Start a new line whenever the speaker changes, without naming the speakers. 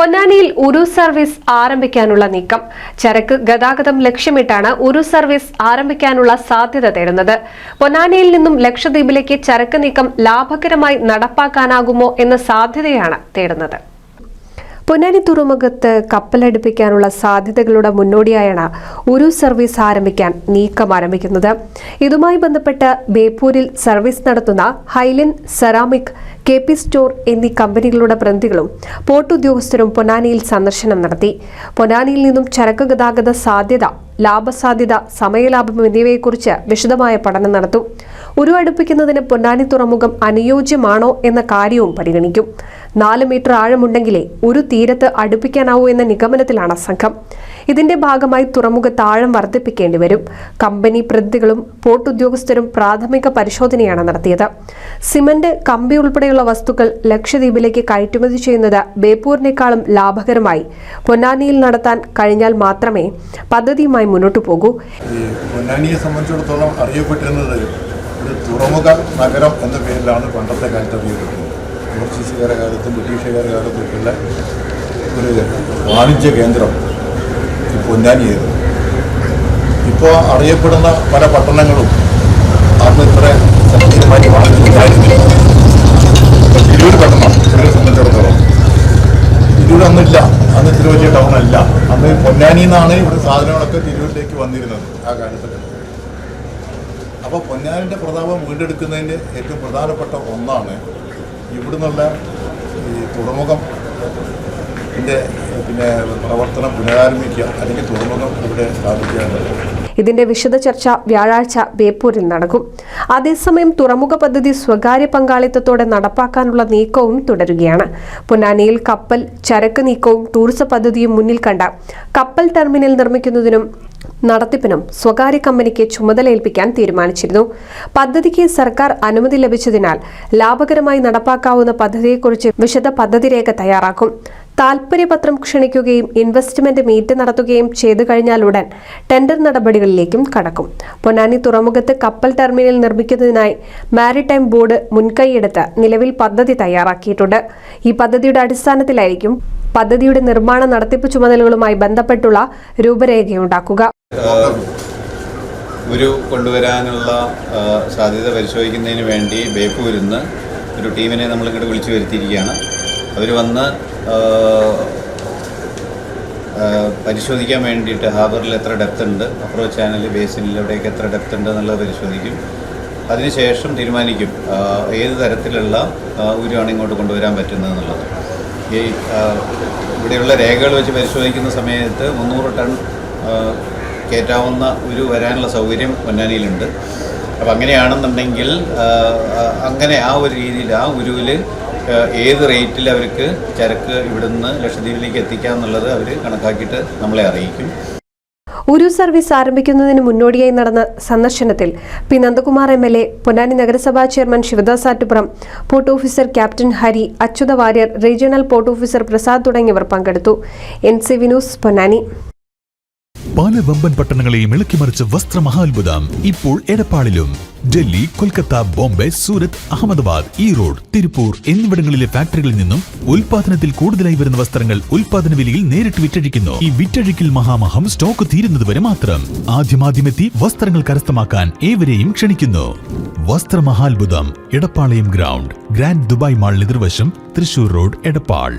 പൊന്നാനിയിൽ ഉരു സർവീസ് ആരംഭിക്കാനുള്ള നീക്കം. ചരക്ക് ഗതാഗതം ലക്ഷ്യമിട്ടാണ് ഉരു സർവീസ് ആരംഭിക്കാനുള്ള സാധ്യത തേടുന്നത്. പൊന്നാനിയിൽ നിന്നും ലക്ഷദ്വീപിലേക്ക് ചരക്ക് നീക്കം ലാഭകരമായി നടപ്പാക്കാനാകുമോ എന്ന സാധ്യതയാണ് തേടുന്നത്. പൊന്നാനി തുറമുഖത്ത് കപ്പലടുപ്പിക്കാനുള്ള സാധ്യതകളുടെ മുന്നോടിയായാണ് ഉരു സർവീസ് ആരംഭിക്കാൻ നീക്കം ആരംഭിക്കുന്നത്. ഇതുമായി ബന്ധപ്പെട്ട് ബേപ്പൂരിൽ സർവീസ് നടത്തുന്ന ഹൈലൻ സെറാമിക്, KP സ്റ്റോർ എന്നീ കമ്പനികളുടെ പ്രതിനിധികളും പോർട്ട് ഉദ്യോഗസ്ഥരും പൊന്നാനിയിൽ സന്ദർശനം നടത്തി. പൊന്നാനിയിൽ നിന്നും ചരക്ക് ഗതാഗത സാധ്യത, ലാഭസാധ്യത, സമയലാഭം എന്നിവയെക്കുറിച്ച് വിശദമായ പഠനം നടത്തും. ഉരു അടുപ്പിക്കുന്നതിന് പൊന്നാനി തുറമുഖം അനുയോജ്യമാണോ എന്ന കാര്യവും പരിഗണിക്കും. 4 മീറ്റർ ആഴമുണ്ടെങ്കിലേ ഒരു തീരത്ത് അടുപ്പിക്കാനാവൂ എന്ന നിഗമനത്തിലാണ് സംഘം. ഇതിന്റെ ഭാഗമായി തുറമുഖത്ത് ആഴം വർദ്ധിപ്പിക്കേണ്ടി വരും. കമ്പനി പ്രതിനിധികളും പോർട്ട് ഉദ്യോഗസ്ഥരും പ്രാഥമിക പരിശോധനയാണ് നടത്തിയത്. സിമന്റ്, കമ്പി ഉൾപ്പെടെയുള്ള വസ്തുക്കൾ ലക്ഷദ്വീപിലേക്ക് കയറ്റുമതി ചെയ്യുന്നത് ബേപ്പൂരിനേക്കാളും ലാഭകരമായി പൊന്നാനിയിൽ നടത്താൻ കഴിഞ്ഞാൽ മാത്രമേ പദ്ധതിയുമായി മുന്നോട്ടു പോകൂ.
പൊന്നാനിയെ സംബന്ധിച്ചിടത്തോളം അറിയപ്പെട്ടിരുന്നത് ഒരു തുറമുഖ നഗരം എന്ന പേരിലാണ് പണ്ടത്തെ കാലത്ത് അറിയപ്പെട്ടത്. പോർച്ചുഗീസുകാരുടെ കാലത്തും ബ്രിട്ടീഷുകാരുടെ കാലത്തൊക്കെയുള്ള ഒരു വാണിജ്യ കേന്ദ്രം പൊന്നാനിയായിരുന്നു. ഇപ്പോൾ അറിയപ്പെടുന്ന പല പട്ടണങ്ങളും അന്ന് ഇത്ര സജീവമായി വാണിജ്യമായിരുന്നില്ല. തിരൂർ പട്ടണം തിരൂരെ സംബന്ധിച്ചിടത്തോളം തിരൂരൊന്നുമില്ല, അന്ന് ഇത്ര വലിയ ടൗണല്ല. അന്ന് പൊന്നാനിയിൽ നിന്നാണ് ഇവിടെ സാധനങ്ങളൊക്കെ തിരൂരിലേക്ക് വന്നിരുന്നത് ആ കാലത്തൊക്കെ. അപ്പോൾ പൊന്നാനിൻ്റെ പ്രതാപം വീണ്ടെടുക്കുന്നതിൻ്റെ ഏറ്റവും പ്രധാനപ്പെട്ട ഒന്നാണ് ഇവിടുന്നുള്ള ഈ തുറമുഖം പ്രവർത്തനം പുനരാരംഭിക്കുക, അല്ലെങ്കിൽ തുറമുഖം ഇവിടെ സ്ഥാപിക്കുക എന്നുള്ളത്.
ഇതിന്റെ വിശദ ചർച്ച വ്യാഴാഴ്ച ബേപ്പൂരിൽ നടക്കും. അതേസമയം തുറമുഖ പദ്ധതി സ്വകാര്യ പങ്കാളിത്തത്തോടെ നടപ്പാക്കാനുള്ള നീക്കവും തുടരുകയാണ്. പൊന്നാനിയിൽ കപ്പൽ ചരക്ക് നീക്കവും ടൂറിസം പദ്ധതിയും മുന്നിൽ കണ്ട കപ്പൽ ടെർമിനൽ നിർമ്മിക്കുന്നതിനും നടത്തിപ്പിനും സ്വകാര്യ കമ്പനിക്ക് ചുമതല ഏൽപ്പിക്കാൻ തീരുമാനിച്ചിരുന്നു. പദ്ധതിക്ക് സർക്കാർ അനുമതി ലഭിച്ചതിനാൽ ലാഭകരമായി നടപ്പാക്കാവുന്ന പദ്ധതിയെക്കുറിച്ച് വിശദ പദ്ധതി രേഖ തയ്യാറാക്കും. താൽപര്യപത്രം ക്ഷണിക്കുകയും ഇൻവെസ്റ്റ്മെന്റ് മീറ്റ് നടത്തുകയും ചെയ്തു കഴിഞ്ഞാലുടൻ ടെൻഡർ നടപടികളിലേക്കും കടക്കും. പൊന്നാനി തുറമുഖത്ത് കപ്പൽ ടെർമിനൽ നിർമ്മിക്കുന്നതിനായി മാരിടൈം ബോർഡ് മുൻകൈയെടുത്ത് നിലവിൽ പദ്ധതി തയ്യാറാക്കിയിട്ടുണ്ട്. ഈ പദ്ധതിയുടെ അടിസ്ഥാനത്തിലായിരിക്കും പദ്ധതിയുടെ നിർമ്മാണ നടത്തിപ്പ് ചുമതലകളുമായി ബന്ധപ്പെട്ടുള്ള രൂപരേഖയുണ്ടാക്കുക.
ഉരു കൊണ്ടുവരാനുള്ള സാധ്യത പരിശോധിക്കുന്നതിന് വേണ്ടി ബേപ്പൂരിൽ നിന്ന് ഒരു ടീമിനെ നമ്മളിങ്ങോട്ട് വിളിച്ചു വരുത്തിയിരിക്കുകയാണ്. അവർ വന്ന് പരിശോധിക്കാൻ വേണ്ടിയിട്ട് ഹാർബറിൽ എത്ര ഡെപ്ത് ഉണ്ട്, അപ്രോച്ച് ചാനൽ ബേസിനിൽ എവിടെയൊക്കെ എത്ര ഡെപ്ത് ഉണ്ട് എന്നുള്ളത് പരിശോധിക്കും. അതിനുശേഷം തീരുമാനിക്കും ഏത് തരത്തിലുള്ള ഉരുവാണ് ഇങ്ങോട്ട് കൊണ്ടുവരാൻ പറ്റുന്നത് എന്നുള്ളത്. ഈ ഇവിടെയുള്ള രേഖകൾ വെച്ച് പരിശോധിക്കുന്ന സമയത്ത് 300 ടൺ കയറ്റാവുന്ന ഉരു വരാനുള്ള സൗകര്യം പൊന്നാനിയിലുണ്ട്. അപ്പോൾ അങ്ങനെയാണെന്നുണ്ടെങ്കിൽ അങ്ങനെ ആ ഒരു രീതിയിൽ ആ ഉരുവിൽ ഏത് റേറ്റിൽ അവർക്ക് ചരക്ക് ഇവിടുന്ന് ലക്ഷദ്വീപിലേക്ക് എത്തിക്കാമെന്നുള്ളത് അവർ കണക്കാക്കിയിട്ട് നമ്മളെ അറിയിക്കും.
ഉരു സർവീസ് ആരംഭിക്കുന്നതിന് മുന്നോടിയായി നടന്ന സന്ദർശനത്തിൽ പി നന്ദകുമാർ MLA, പൊന്നാനി നഗരസഭാ chairman Sivadas Attupuram, port officer captain Hari, Achyutha Warrier, regional port officer Prasad തുടങ്ങിയവർ പങ്കെടുത്തു. NCV news, Ponnani.
പല വമ്പൻ പട്ടണങ്ങളെയും ഇളക്കിമറിച്ച വസ്ത്രമഹാത്ഭുതം ഇപ്പോൾ എടപ്പാളിലും. ഡൽഹി, കൊൽക്കത്ത, ബോംബെ, സൂരത്ത്, അഹമ്മദാബാദ്, ഈറോഡ്, തിരുപ്പൂർ എന്നിവിടങ്ങളിലെ ഫാക്ടറികളിൽ നിന്നും ഉൽപാദനത്തിൽ കൂടുതലായി വരുന്ന വസ്ത്രങ്ങൾ ഉൽപാദന വിലയിൽ നേരിട്ട് വിറ്റഴിക്കുന്നു. ഈ വിറ്റഴിക്കൽ മഹാമഹം സ്റ്റോക്ക് തീരുന്നതുവരെ മാത്രം. ആദ്യമാദ്യമെത്തി വസ്ത്രങ്ങൾ കരസ്ഥമാക്കാൻ ഏവരെയും ക്ഷണിക്കുന്നു. വസ്ത്രമഹാത്ഭുതം, Edappalayam ground, grand Dubai mall എതിർവശം, തൃശൂർ റോഡ്, എടപ്പാൾ.